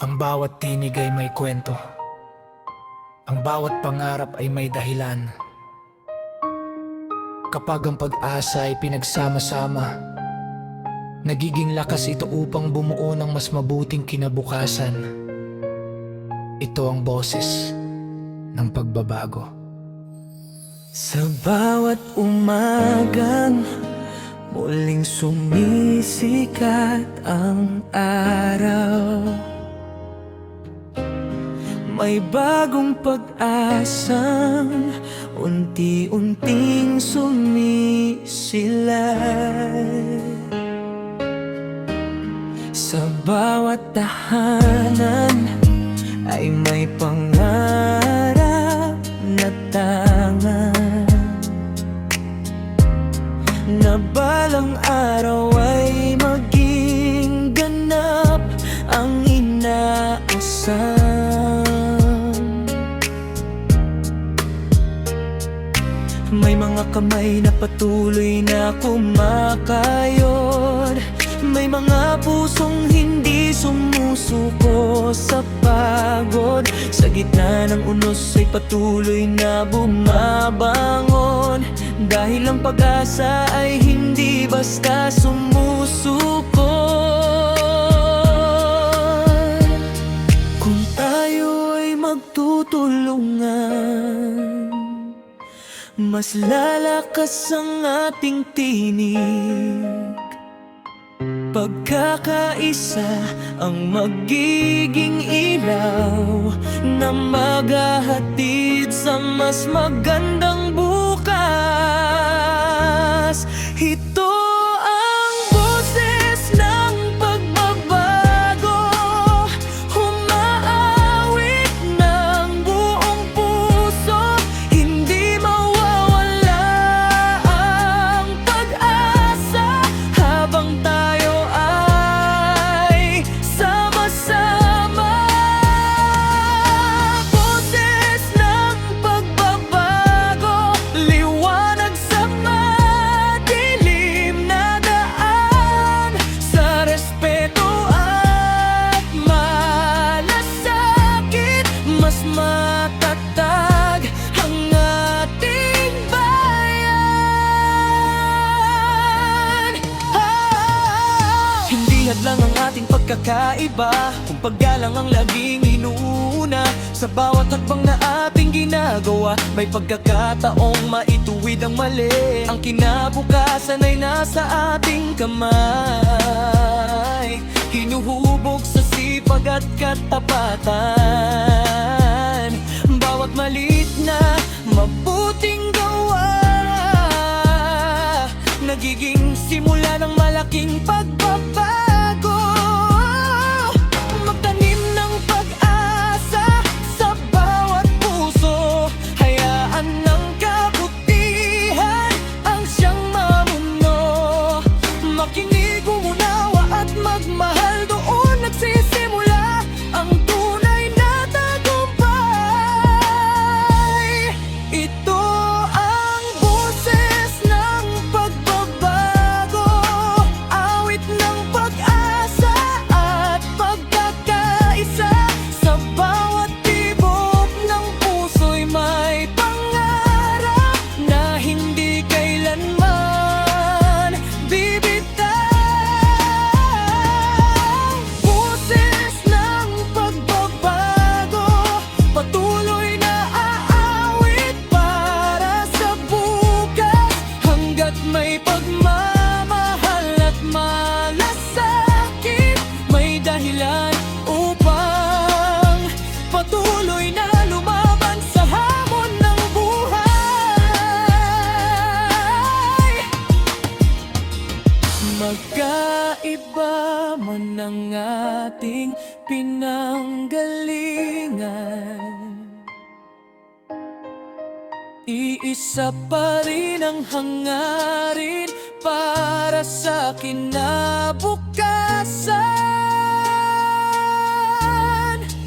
Ang bawat tinig ay may kwento. Ang bawat pangarap ay may dahilan. Kapag ang pag-asa ay pinagsama-sama, nagiging lakas ito upang bumuo ng mas mabuting kinabukasan. Ito ang boses ng pagbabago. Sa bawat umagang muling sumisikat ang araw, may bagong pag-asang unti-unting sumisilay. Sa bawat tahanan ay may pangarap na tanga, na balang araw ay maging ganap ang inaasam. May mga kamay na patuloy na kumakayod, may mga pusong hindi sumusuko sa pagod. Sa gitna ng unos ay patuloy na bumabangon, dahil ang pag-asa ay hindi basta sumusuko. Kung tayo ay magtutulungan, mas lalakas ang ating tinig. Pagkakaisa ang magiging ilaw na maghahatid sa mas magandang bukas. Ito ang boses ng pagbabago, humaawit ng buong puso. Hindi mawawala ang pag-asa habang tayo ay sama-sama. Boses ng pagbabago, liwanag sa madilim na daan. Sa respeto at malasakit, mas matatag ang ating bayan. Hindi hadlang ang ating pagkakaiba kung paggalang ang laging inuuna. Sa bawat hakbang na ating ginagawa, may pagkakataong maituwid ang mali. Ang kinabukasan ay nasa ating kamay, hinuhubog sa sipag at katapatan. Bawat maliit na mabuting gawa, nagiging simula ng malaking pagbabago. Magtanim ng pag-asa sa bawat puso, hayaan ng kabutihan ang siyang mamuno. Makinig, umunawa at magmahal, doon nagsisimula ang tunay na tagumpay. Ito ang boses ng pagbabago, awit ng pag-asa at pagkakaisa. Sa bawat tibok ng puso'y may pangarap na hindi kailanman bibitaw. Boses ng pagbabago, patuloy na aawit para sa bukas. Hanggat may pagmamahal at malasakit, may dahilan upang patuloy na lumaban sa hamon ng buhay. Magkaiba man ang ating pinanggalingan, iisa pa rin ang hangarin para sa kinabukasan.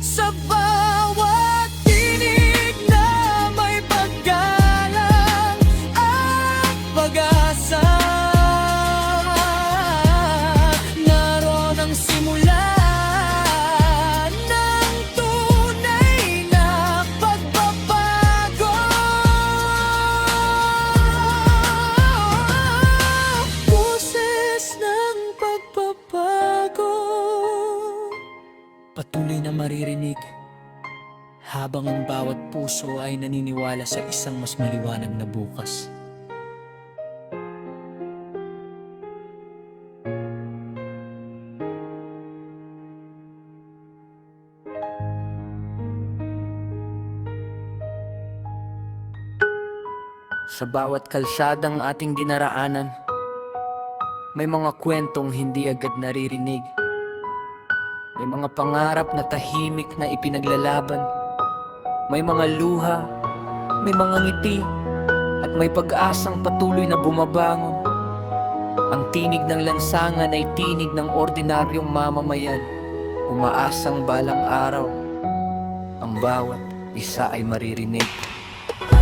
Sa bawat tinig na may paggalang at pag-asa, naroon ang simula patuloy na maririnig, habang ang bawat puso ay naniniwala sa isang mas maliwanag na bukas. Sa bawat kalsadang ating dinaraanan, may mga kwentong hindi agad naririnig. May mga pangarap na tahimik na ipinaglalaban. May mga luha, may mga ngiti, at may pag-asang patuloy na bumabangon. Ang tinig ng lansangan ay tinig ng ordinaryong mamamayan, umaasang balang araw, ang bawat isa ay maririnig.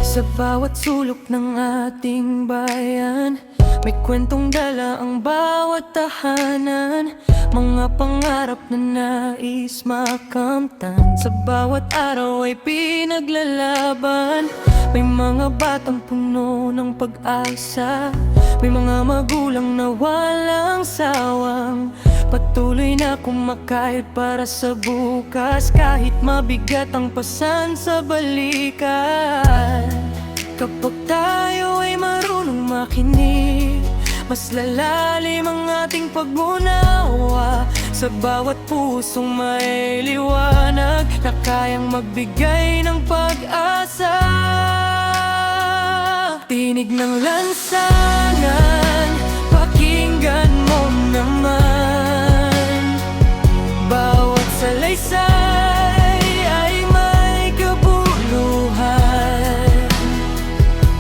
Sa bawat sulok ng ating bayan, may kwentong dala ang bawat tahanan. Mga pangarap na nais makamtan, sa bawat araw ay pinaglalaban. May mga batang puno ng pag-asa, may mga magulang na walang sawang patuloy na kumakahit para sa bukas, kahit mabigat ang pasan sa balikan. Kapag tayo ay marunong makinig, mas lalalim ang ating pag-unawa. Sa bawat pusong may liwanag na kayang magbigay ng pag-asa. Tinig ng lansangan, pakinggan mo naman. Bawat salaysay ay may kabuluhan.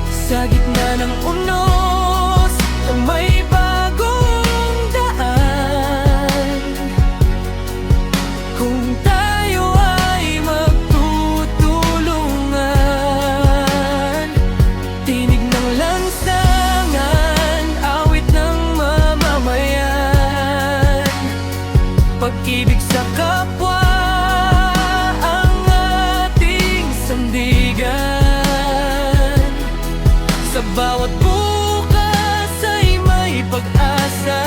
Sa gitna ng unos, may bagong daan. Kung tayo ay magtutulungan, tinig ng lansangan, awit ng mamamayan. Pag-ibig sa kapwa ang ating sandigan. Sa bawat bukas ay may pag-asa.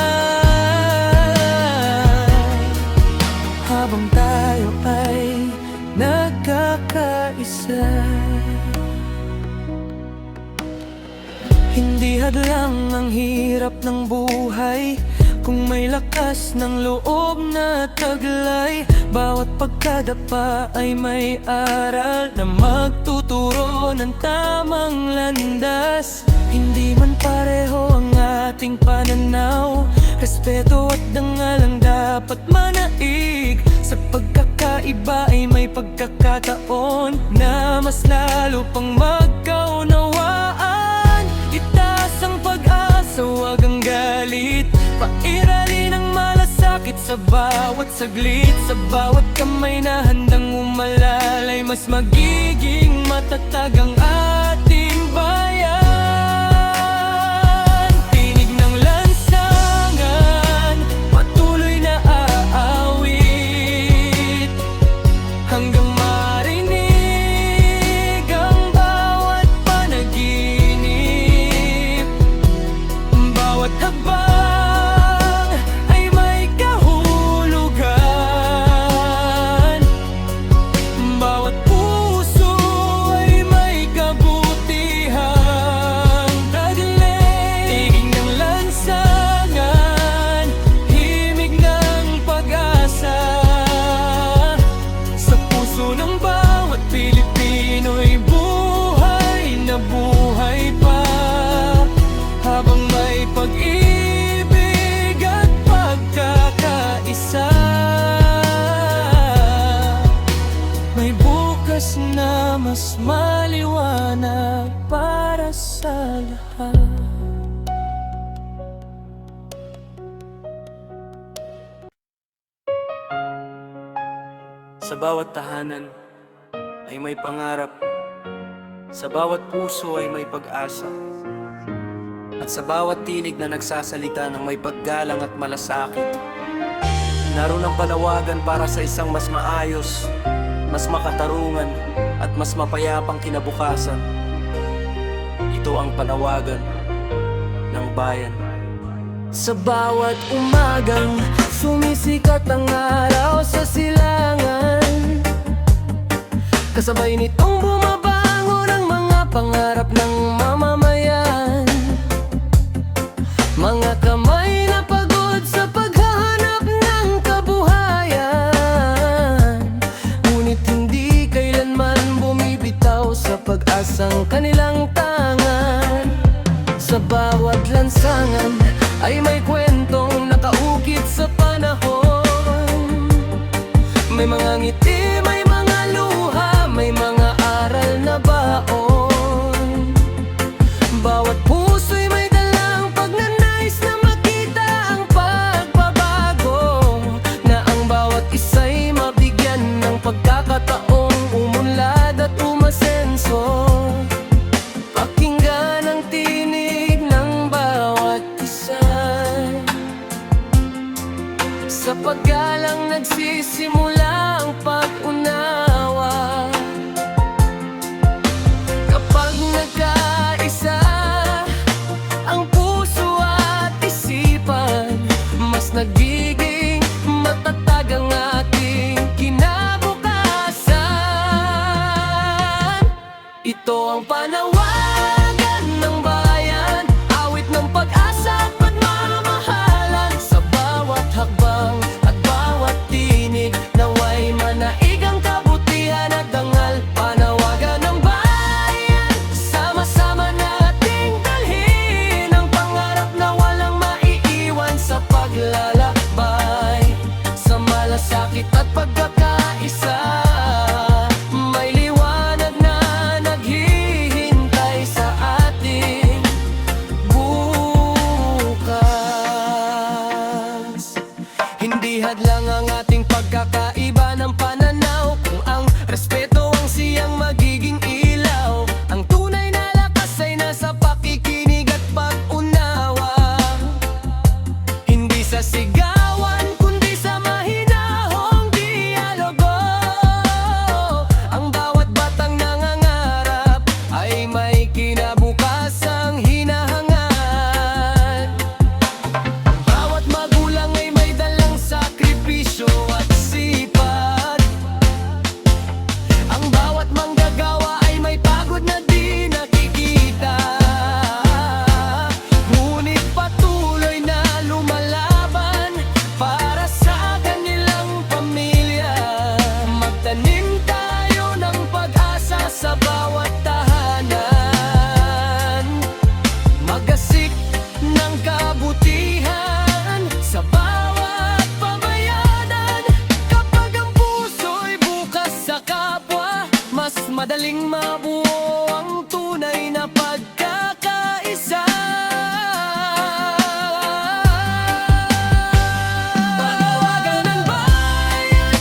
Habang tayo ay nagkakaisa, hindi hadlang ang hirap ng buhay kung may lakas ng loob na taglay. Bawat pagkadapa ay may aral na magtuturo ng tamang landas. Hindi man pareho ang ating pananaw, respeto at dangal ang dapat manaig. Sa pagkakaiba ay may pagkakataon na mas lalo pang magkaunawaan. Itaas ang pag-asa, huwag ang galit. Pairalin ang malasakit sa bawat saglit. Sa bawat kamay na handang umalalay, mas magiging matatag ang ating bayan. Tinig ng lansangan, patuloy na aawit, hanggang marinig ang bawat panaginip. Bawat habang buhay pa, habang may pag-ibig at pagkakaisa. May bukas na mas maliwanag para sa lahat. Sa bawat tahanan ay may pangarap, sa bawat puso ay may pag-asa, at sa bawat tinig na nagsasalita ng may paggalang at malasakit, naroon ang panawagan para sa isang mas maayos, mas makatarungan, at mas mapayapang kinabukasan. Ito ang panawagan ng bayan. Sa bawat umagang sumisikat ang araw sa silangan, Kasabay nitong bumabangon ang mga pangarap ng mamamayan. Mga kamay na pagod sa paghahanap ng kabuhayan, ngunit hindi kailanman bumibitaw sa pag-asang kanilang tangan. Sa bawat lansangan ay may kwentong nakaukit sa panahon. May mga ngiti, may mga luha, may mga aral na baon. Bawat puso'y may dalang pagnanais na makita ang pagbabago, na ang bawat isa'y mabigyan ng pagkakataong umunlad at umasenso. Pakinggan ang tinig ng bawat isa, sa paggalang nagsisimula ang pag-unawa. Kapag nagkaisa ang puso at isipan, mas nagiging matatag ang ating kinabukasan. Ito ang panawagan ng bayan, awit ng pag-asa at pagmamahalan. Sa bawat hakbang at bawat tinig, naway manaig ang kabutihan at dangal. Panawagan ng bayan, sama-sama nating dalhin ang pangarap na walang maiiwan sa paglalakbay. Sa malasakit at pagkakaisa, may liwanag na naghihintay sa ating bukas. Hindi hadlang ang ating pagkakaiba ng pananaw, kung ang respeto ang siyang magiging ilaw. Ang tunay na lakas ay nasa pakikinig at pag-unawa, hindi sa sigawan kundi sa mahinahong dialogo. Ang bawat batang nangangarap ay may kinabukasang hinahangad. Bawat magulang ay may dalang sakripisyo at sipag. Ang bawat manggagawa ay may pagod na di nakikita, ngunit patuloy na lumalaban para sa kanilang pamilya. Magtanim tayo ng pag-asa sa bawat tahanan, magasik ng kabutihan sa bawat pamayanan. Kapag ang puso'y bukas sa kapwa, mas madaling mabuo ang tunay na pagkakaisa. Panawagan ng bayan,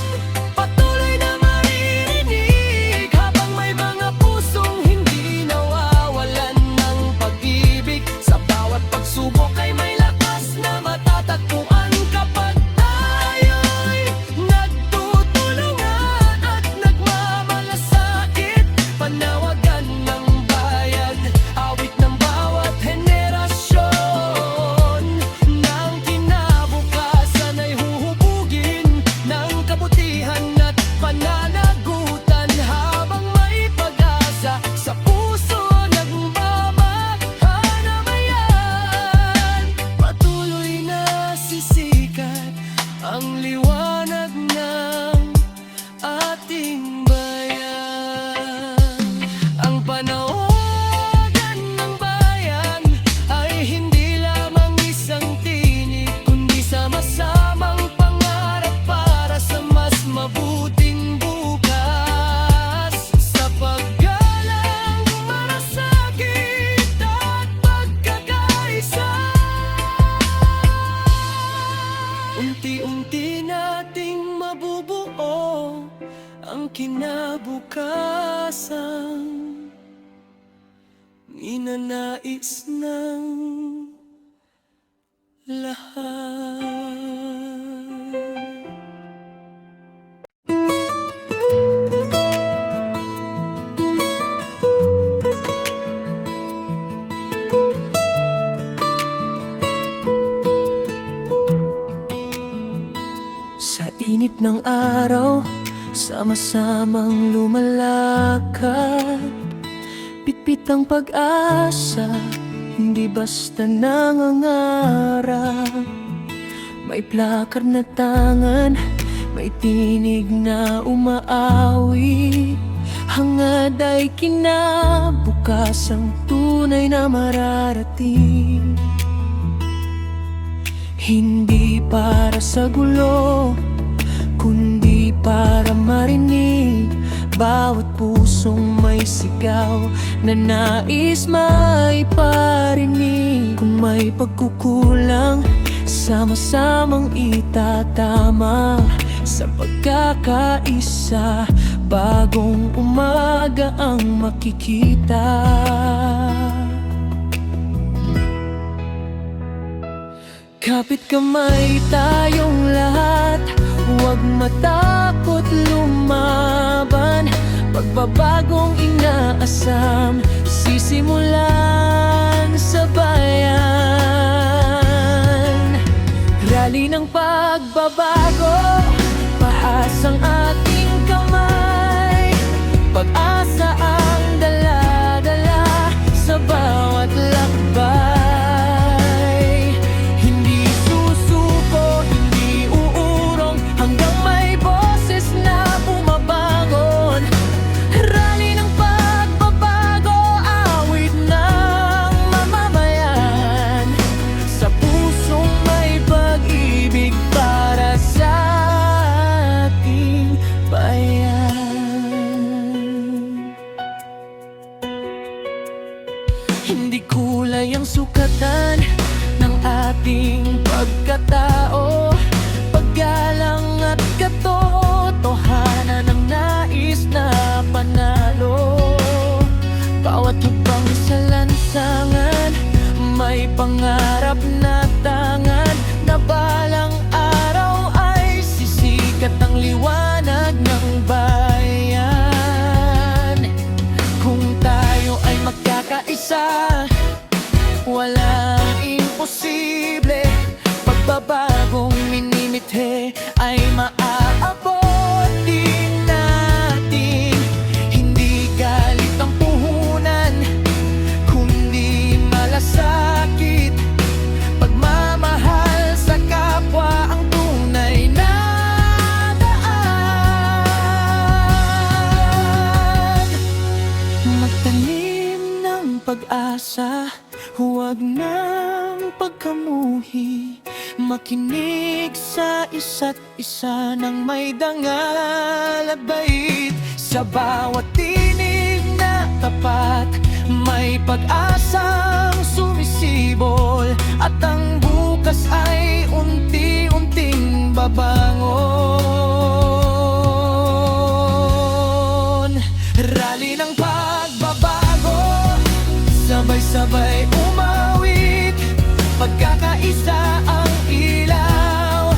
patuloy na maririnig, habang may mga pusong hindi nawawalan ng pag-ibig. Sa bawat pagsubok ay may lakas na matatagpuan. Kapag tayo'y nagtutulungan at nagmamalasakit, panawagan ng bayan, awit ng bawat henerasyon. Ng kinabukasan ay huhubugin ng kabutihan at pananagutan, habang may pag-asa sa puso nagmamahanayan. Patuloy na sisikat ang liwanag ng ating bayan. Ang panawagan ng bayan ay hindi lamang isang tinig, kundi sama-samang pangarap para sa mas mabuting bukas. Sa paggalang, marasakit at pagkakaisa, unti-unti nating mabubuo ang kinabukasan, ninanais ng lahat. Sa init ng araw, Sama-samang lumalakad, bitbit ang pag-asa, hindi basta nangangarap. May plakar na tangan, may tinig na umaawi. Hangad ay kinabukasang tunay na mararating. Hindi para sa gulo, kundi para marinig bawat pusong may sigaw na nais maiparinig. Kung may pagkukulang, sama-samang itatama sa pagkakaisa. Bagong umaga ang makikita. Kapit kamay tayong lahat, huwag matakot lumaban. Pagbabagong inaasam, sisimulan sa bayan. Rally ng pagbabago, pahasang ating kamay. Pag-asa ang dala-dala sa bawat lakbay. Hindi susuko, hindi uurong, hanggang may boses na bumabangon. Rally ng pagbabago, awit ng mamamayan. Sa pusong may pag-ibig para sa ating bayan. Hindi kulay ang sukatan ng ating pagkatao. Paggalang at katotohanan ang nais na panalo. Bawat hubang sa lansangan, may pangarap na tangan, na balang araw ay sisikat ang liwanag ng bayan. Kung tayo ay magkakaisa, walang imposible. Pagbabagong minimithi ay maaabot din natin. Hindi galit ang puhunan, kundi malasakit. Pagmamahal sa kapwa ang tunay na daan. Magtanim ng pag-asa, huwag nang pagkamuhi. Makinig sa isa't isa nang may dangal at bait. Sa bawat tinig na tapat, may pag-asang sumisibol. At ang bukas ay unti-unting babangon. Rally ng pagbabago, sabay-sabay umawit. Pagkakaisa ang ilaw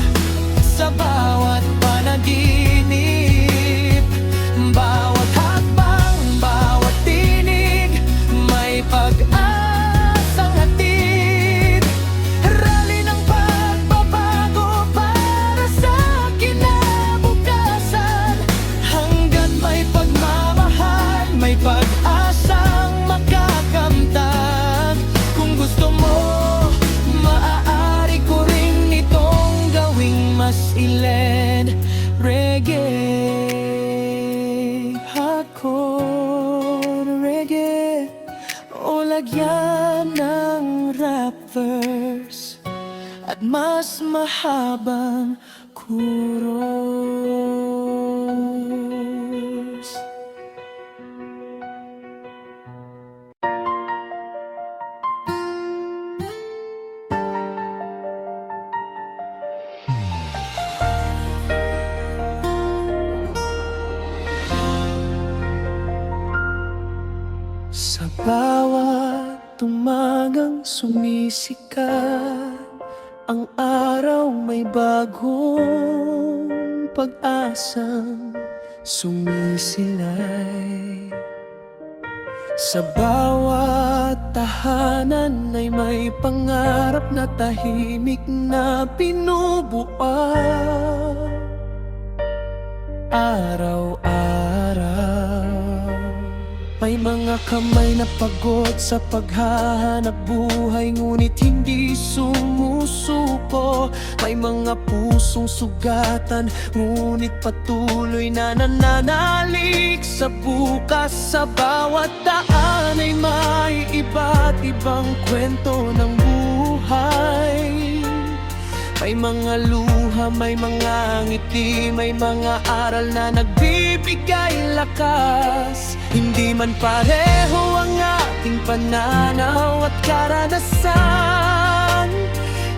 sa bawat panaginip. Bawat hakbang, bawat tinig, may pag-asang hatid. Rally ng pagbabago para sa kinabukasan. Hangga't may pagmamahal, may pag-asang makakamtan. Kung gusto mo, maaari ko rin itong gawing mas ilen. Reggae, hardcore reggae, o lagyan ng rap verse at mas mahabang chorus. Sa bawat umagang sumisikat, ang araw may bagong pag-asang sumisilay. Sa bawat tahanan ay may pangarap na tahimik na binubuan. araw-araw. May mga kamay na pagod sa paghahanap buhay, ngunit hindi sumusuko. May mga pusong sugatan, ngunit patuloy na nananalig sa bukas. Sa bawat daan ay may iba't ibang kwento ng buhay. May mga luha, may mga ngiti, may mga aral na nagbibigay lakas. Hindi man pareho ang ating pananaw at karanasan,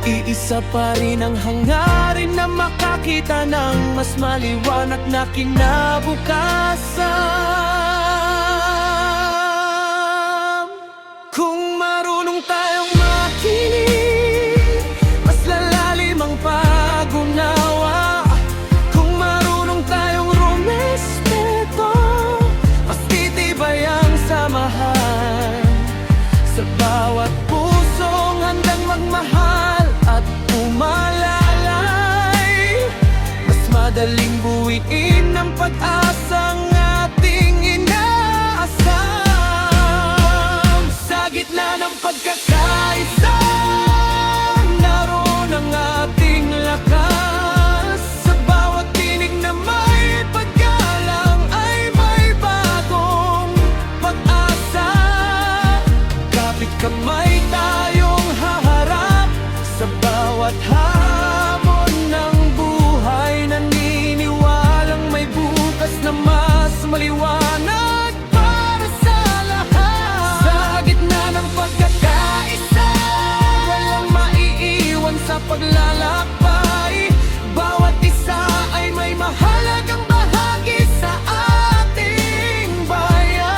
iisa pa rin ang hangarin na makakita ng mas maliwanag na kinabukasan. Kung marunong tayong makinig, mas lalalim ang pag-unawa. Kung marunong tayong rumespeto, mas titibay ang samahan. Sa bawat pusong handang magmahal at umalalay, mas madaling buuin ang pag-asang ating inaasam. Sa gitna ng pagkakaisa, naroon ang ating lakas. Sa bawat tinig na may paggalang ay may bagong pag-asa. Kapit kamay tayong haharap sa bawat hamon ng buhay. Naniniwalang may bukas na mas maliwanag para sa lahat. Sa gitna ng pagkakaisa, walang maiiwan sa paglalakbay. Bawat isa ay may mahalagang bahagi sa ating bayan.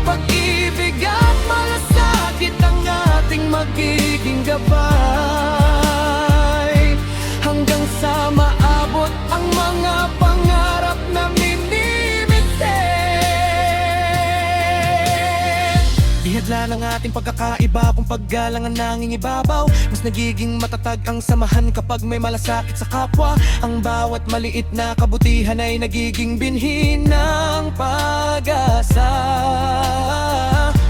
Pag-ibig at malasakit ang ating magiging gabay, hanggang sa maabot ang mga pangarap na minimitin. Bihadla ng ating pagkakaiba, kung paggalang ang nanging ibabaw. Mas nagiging matatag ang samahan kapag may malasakit sa kapwa. Ang bawat maliit na kabutihan ay nagiging binhi ng pag-asa,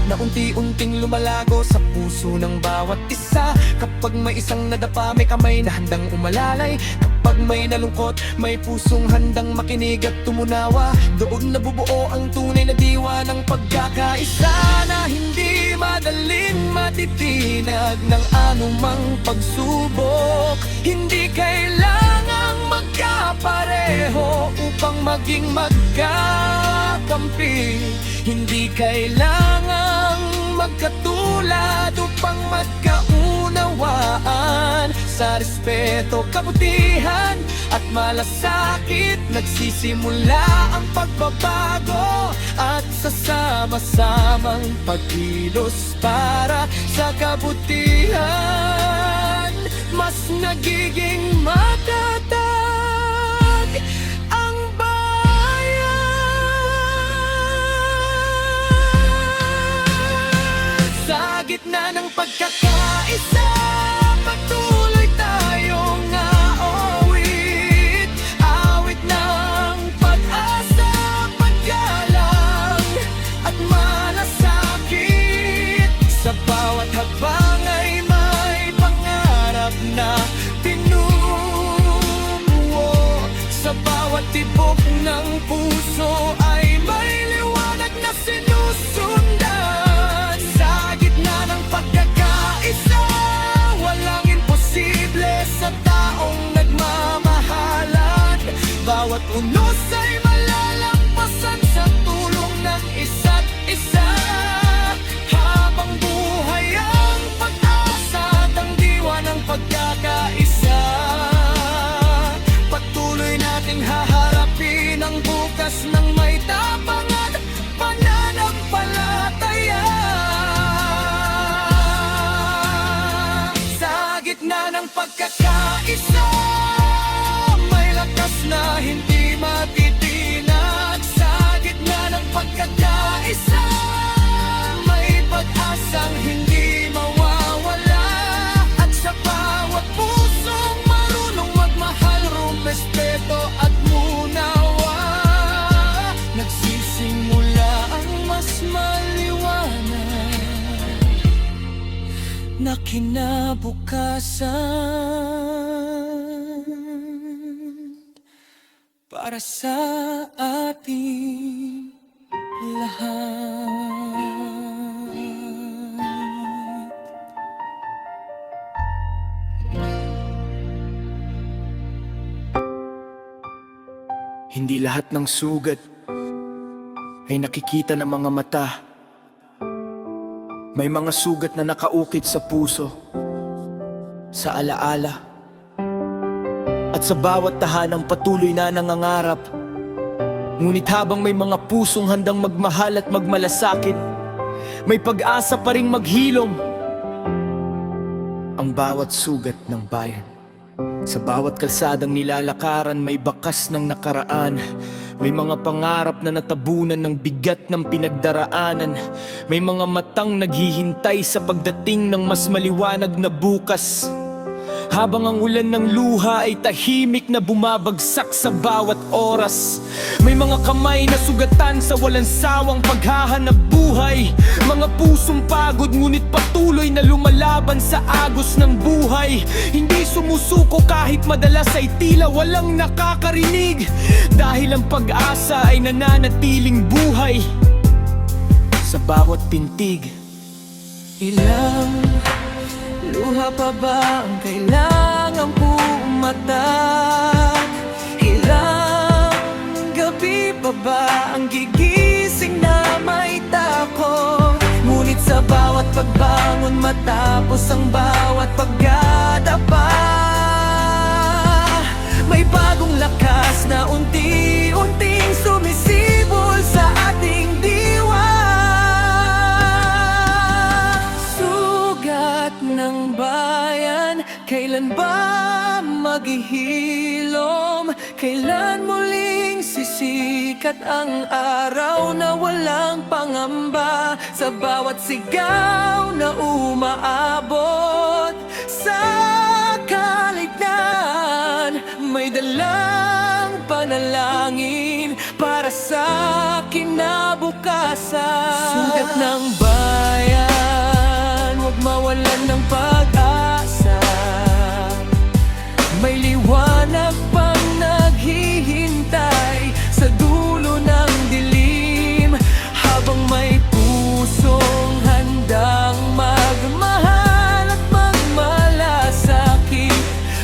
na unti-unting lumalago sa puso ng bawat isa. Kapag may isang nadapa, may kamay na handang umalalay. Kapag may nalungkot, may pusong handang makinig at tumunawa. Doon nabubuo ang tunay na diwa ng pagkakaisa, na hindi madaling matitinag ng anumang pagsubok. Hindi kailangang magkapareho upang maging magkakampi. Hindi kailangang magkatulad upang magkaunawaan. Sa respeto, kabutihan at malasakit nagsisimula ang pagbabago, at sa sama-samang pagkilos para sa kabutihan, mas nagiging matatag ang bayan. Sa gitna ng pagkakaisa, patuloy tayong aawit. Awit ng pag-asa, paggalang at malasakit. Sa bawat habang ay may pangarap na pinubuo. Sa bawat tibok ng puso ay may liwanag na sinusundan. Sa gitna ng pagkakaisa, walang imposible sa taong nagmamahalan. Bawat unos ay malalampasan sa tulong ng isa't isa. Habang buhay ang pag-asa at ang diwa ng pagkakaisa, patuloy nating haharapin ang bukas ng may tapang at pananampalataya. Sa gitna ng pagkakaisa, may lakas na hindi matitinag. Sa gitna ng pagkakaisa, may pag-asang hindi mawawala. At sa bawat pusong marunong magmahal, rumespeto at kinabukasan para sa ating lahat. Hindi lahat ng sugat ay nakikita ng mga mata. May mga sugat na nakaukit sa puso, sa alaala, at sa bawat tahanang patuloy na nangangarap. Ngunit habang may mga pusong handang magmahal at magmalasakit, may pag-asa pa ring maghilom ang bawat sugat ng bayan. Sa bawat kalsadang nilalakaran, may bakas ng nakaraan. May mga pangarap na natabunan ng bigat ng pinagdaraanan. May mga matang naghihintay sa pagdating ng mas maliwanag na bukas. Habang ang ulan ng luha ay tahimik na bumabagsak sa bawat oras. May mga kamay na sugatan sa walang sawang paghahanap buhay. Mga pusong pagod ngunit patuloy na lumalaban sa agos ng buhay. Hindi sumusuko kahit madalas ay tila walang nakakarinig. Dahil ang pag-asa ay nananatiling buhay sa bawat pintig. Ilang luha pa ba ang kailangang pumatak? Ilang gabi pa ba ang gigising na may takot? Ngunit sa bawat pagbangon matapos ang bawat pagdadapa, may bagong lakas na unti-unting sumisibol sa ating diwa. Ng bayan, kailan ba maghihilom? Kailan muling sisikat ang araw na walang pangamba? Sa bawat sigaw na umaabot sa kaligtaan, may dalang panalangin para sa kinabukasan. Sugat ng bayan, huwag mawalan ng pag-asa. May liwanag pang naghihintay sa dulo ng dilim. Habang may pusong handang magmahal at magmalasakit,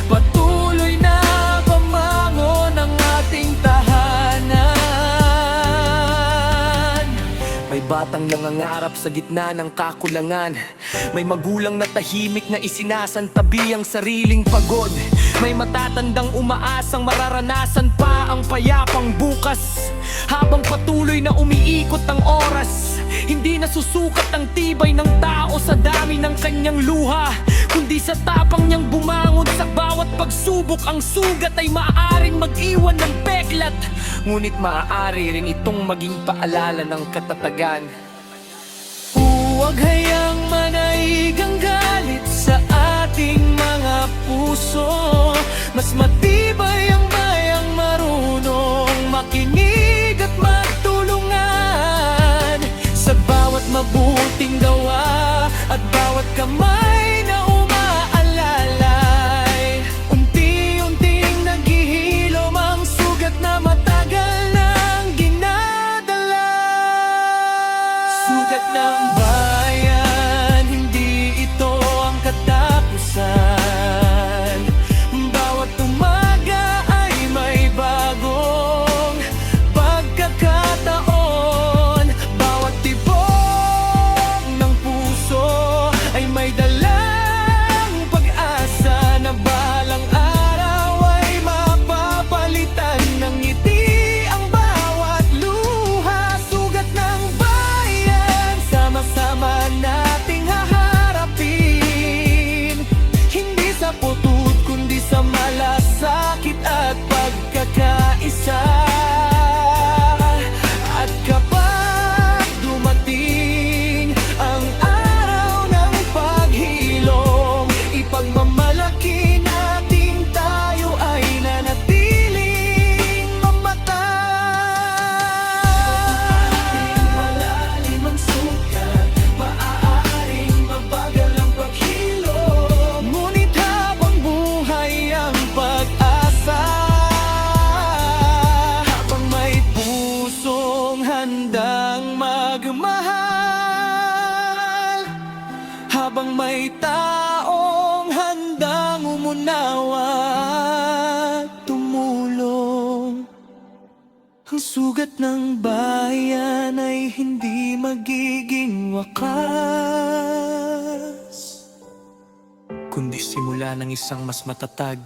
patuloy na pamangon ang ating tahanan. May batang nangangarap sa gitna ng kakulangan. May magulang na tahimik na isinasantabi ang sariling pagod. May matatandang umaasang mararanasan pa ang payapang bukas. Habang patuloy na umiikot ang oras, hindi nasusukat ang tibay ng tao sa dami ng kanyang luha, kundi sa tapang niyang bumangon sa bawat pagsubok. Ang sugat ay maaaring mag-iwan ng peklat, ngunit maaari rin itong maging paalala ng katatagan. Huwag hayang manaig ang galit sa ating mga puso. Mas matibay ang bayang marunong makinig at magtulungan. Sa bawat mabuting gawa at bawat kamay na umaalalay, unti-unting naghihilom ang sugat na matagal nang ginadala. Sugat ng bayan, hindi ito ang katapusan. Bawat umaga Ang sugat ng bayan ay hindi magiging wakas, kundi simula ng isang mas matatag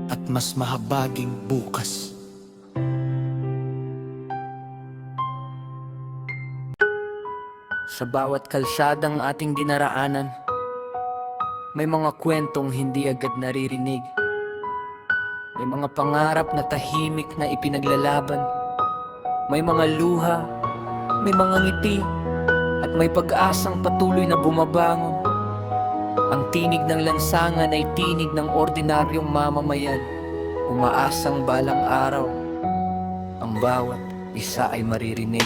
at mas mahabaging bukas. Sa bawat kalsadang ating dinaraanan, may mga kwentong hindi agad naririnig. May mga pangarap na tahimik na ipinaglalaban. May mga luha, may mga ngiti, at may pag-asang patuloy na bumabangon. Ang tinig ng lansangan ay tinig ng ordinaryong mamamayan, umaasang balang araw, ang bawat isa ay maririnig.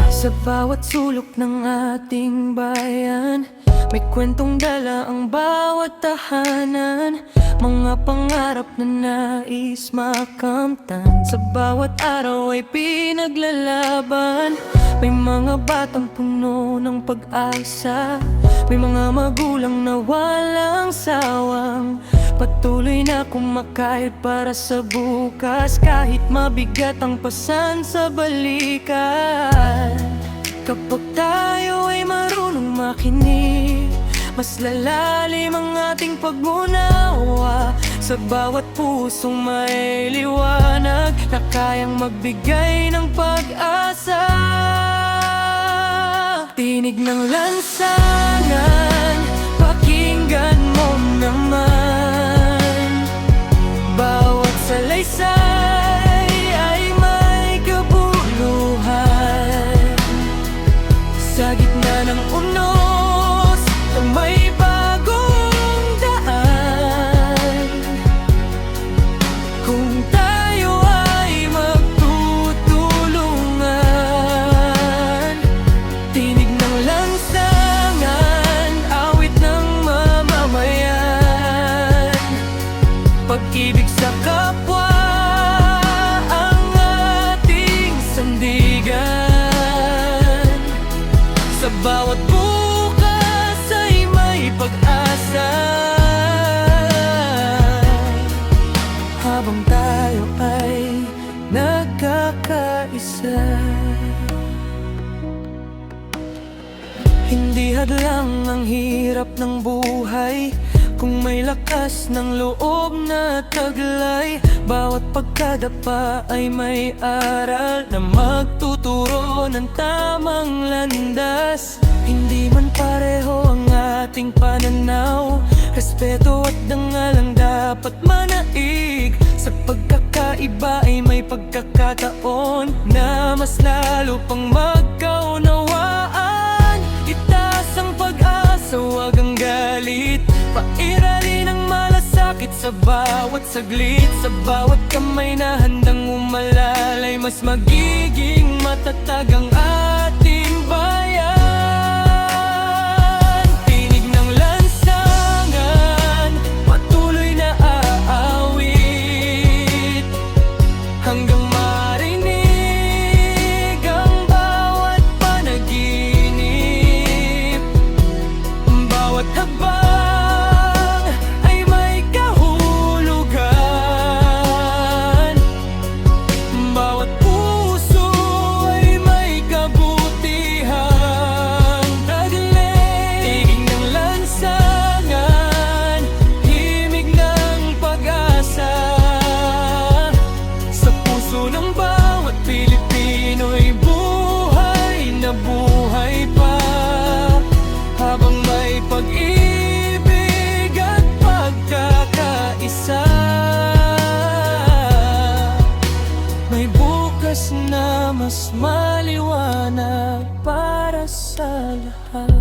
Sa bawat sulok ng ating bayan, may kwentong dala ang bawat tahanan. Mga pangarap na nais makamtan, sa bawat araw ay pinaglalaban. May mga batang puno ng pag-asa, may mga magulang na walang sawang patuloy na kumakayod para sa bukas. Kahit mabigat ang pasan sa balikan, kapag tayo ay marunong makinig, mas lalalim ang ating pag-unawa. Sa bawat pusong may liwanag na kayang magbigay ng pag-asa. Tinig ng lansangan, pakinggan mo naman. Bawat salaysay ay may kabuluhan. Sa gitna ng unos na may bagong daan, kung tayo ay magtutulungan. Tinig ng lansangan, awit ng mamamayan. Pag-ibig sa kapwa ang ating sandigan. Sa bawat bukas ay may pag-asa, habang tayo ay nagkakaisa. Hindi hadlang ang hirap ng buhay kung may lakas ng loob na taglay. Bawat pagkadapa ay may aral na magtuturo ng tamang landas. Hindi man pareho ang ating pananaw, respeto at dangalang dapat manaig. Sa pagkakaiba ay may pagkakataon na mas lalo pang magkaunawaan. Itaas ang pag-asa, wag ang galit. Pairalin ang malasakit sa bawat saglit. Sa bawat kamay na handang umalalay, mas magiging matatag ang ating bayan. Tinig ng lansangan, patuloy na aawit, hanggang marinig ang bawat panaginip. Bawat habang ay may kahulugan. Bawat puso ay may kabutihang taglay. Tiging ng lansangan, himig ng pag-asa. Sa puso ng bawat Pilipino'y buhay na buhay pa, habang may pag-ibig at pagkakaisa. May bukas na mas maliwanag para sa lahat.